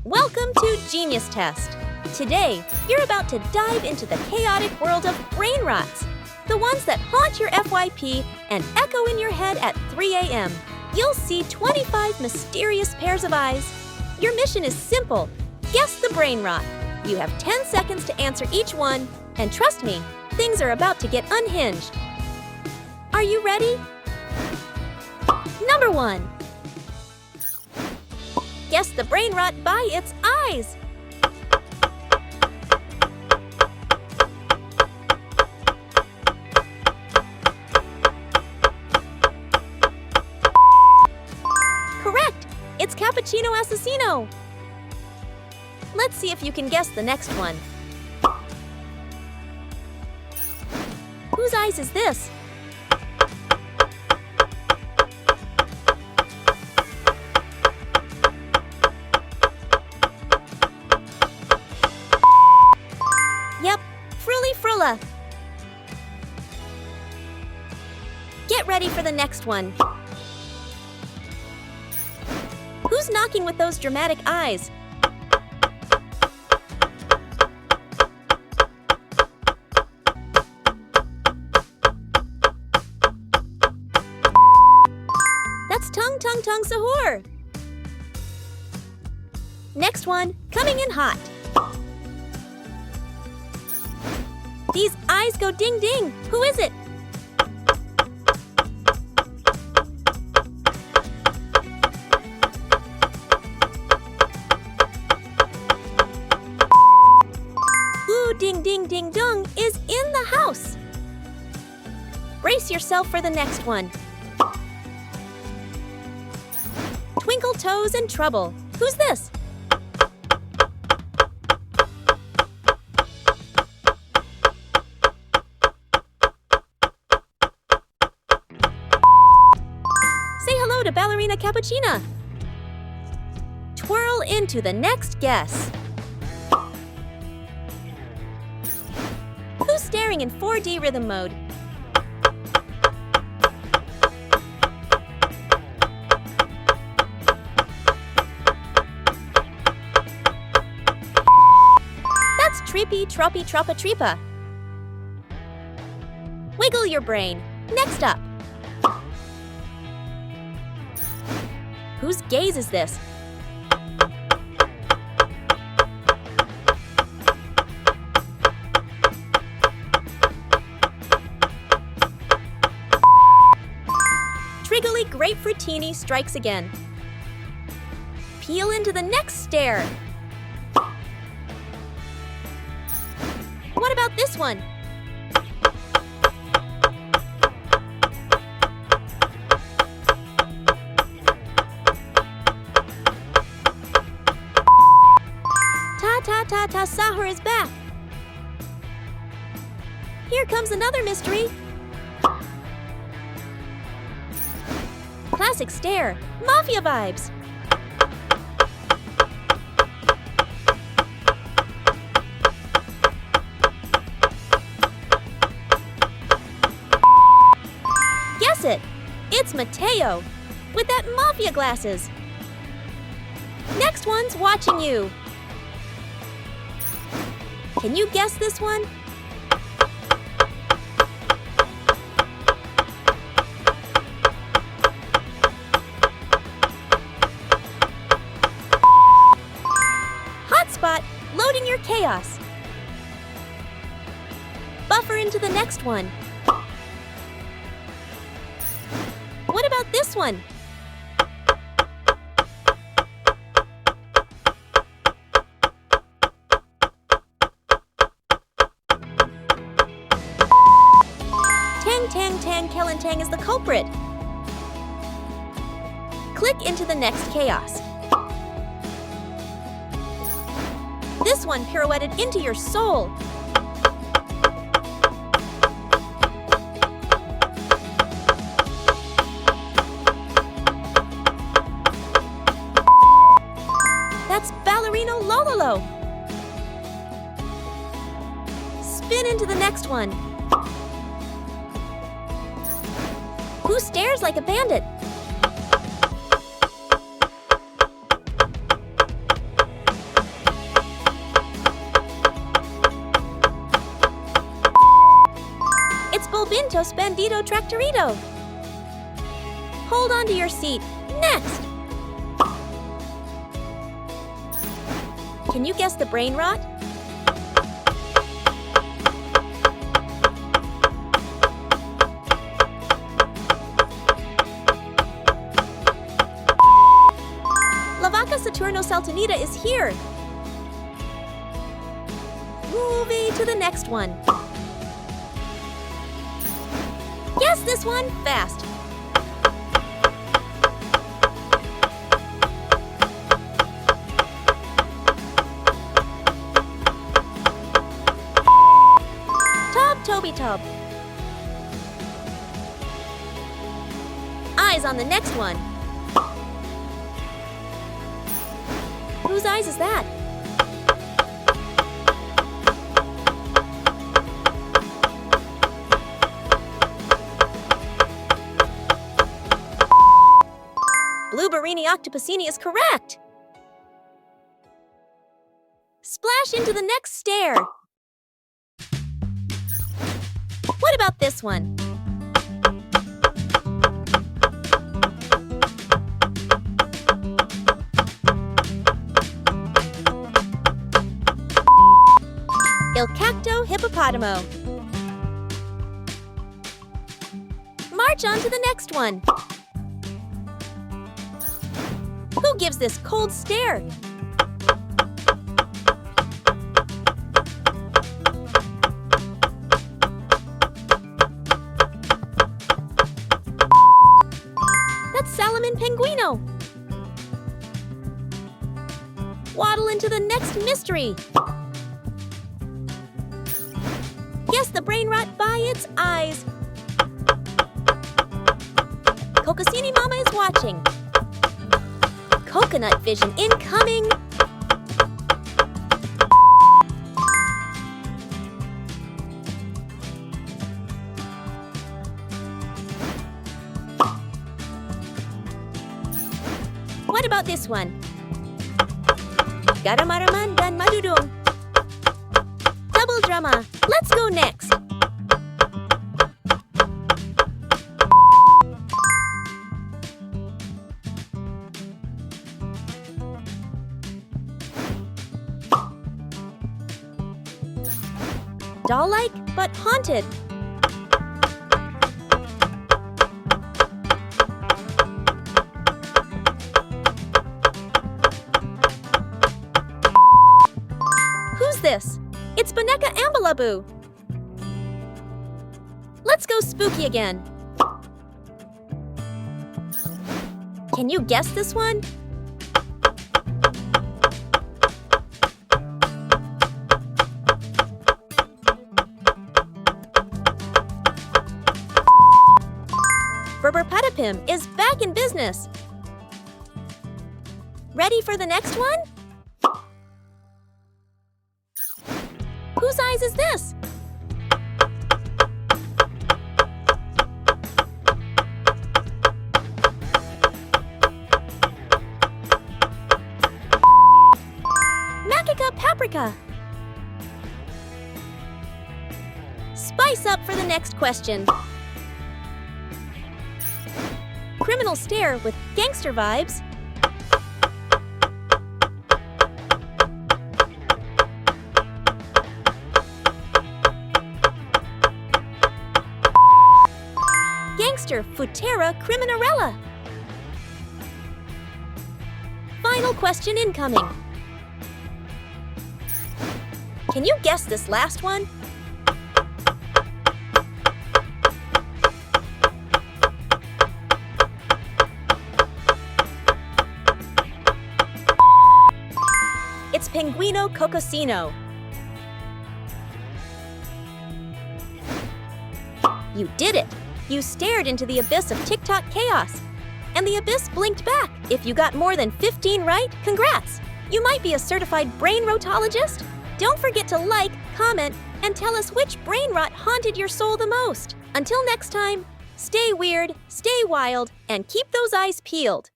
Welcome to Genius Test. Today, you're about to dive into the chaotic world of brainrots, the ones that haunt your FYP and echo in your head at 3 a.m. You'll see 25 mysterious pairs of eyes. Your mission is simple. Guess the brainrot. You have 10 seconds to answer each one, and trust me, things are about to get unhinged. Are you ready? Number 1. Guess the brainrot by its eyes. Correct! It's Capuccino Assasino. Let's see if you can guess the next one. Whose eyes is this? Yep, Frula. Get ready for the next one. Who's knocking with those dramatic eyes? That's Tung Sahur. Next one, coming in hot. These eyes go ding ding. Who is it? Ooh, ding ding ding dong is in the house. Brace yourself for the next one. Twinkle toes and trouble. Who's this? Say hello to Ballerina Cappuccina. Twirl into the next guess. Who's staring in 4D rhythm mode? That's Trippy Troppy Troppa Tripa. Wiggle your brain. Next up. Whose gaze is this? Triggly Grapefruitini strikes again. Peel into the next stare. What about this one? Ta Sahur is back. Here comes another mystery. Classic stare, mafia vibes. Guess it. It's Mateo with that mafia glasses. Next one's watching you. Can you guess this one? Hotspot, loading your chaos. Buffer into the next one. What about this one? Tang Kelentang is the culprit. Click into the next chaos. This one pirouetted into your soul. That's Ballerino Lololo. Spin into the next one. Who stares like a bandit? Mentos Bandito Tractorito. Hold on to your seat. Next! Can you guess the brain rot? La Vaca Saturno Saltonita is here. Moving to the next one. Guess this one fast. Toby Tub. Eyes on the next one. Whose eyes is that? Blueberrini Octopusini is correct. Splash into the next stair. What about this one? Il Cacto Hippopotamo. March on to the next one. Who gives this cold stare? Salmon Penguino. Waddle into the next mystery. Guess the brain rot by its eyes. Cocosini Mama is watching. Coconut vision incoming. What about this one? Garamaraman dan madudum. Double drama. Let's go next. Doll-like, but haunted. This? It's Boneca Ambalaboo. Let's go spooky again. Can you guess this one? Berber Patapim is back in business. Ready for the next one? Whose eyes is this? Macaca Paprika. Spice up for the next question. Criminal stare with gangster vibes. Gangster Futera Criminarella. Final question incoming. Can you guess this last one? It's Penguino Cocosino. You did it! You stared into the abyss of TikTok chaos. And the abyss blinked back. If you got more than 15 right, congrats! You might be a certified brain rotologist. Don't forget to like, comment, and tell us which brain rot haunted your soul the most. Until next time, stay weird, stay wild, and keep those eyes peeled.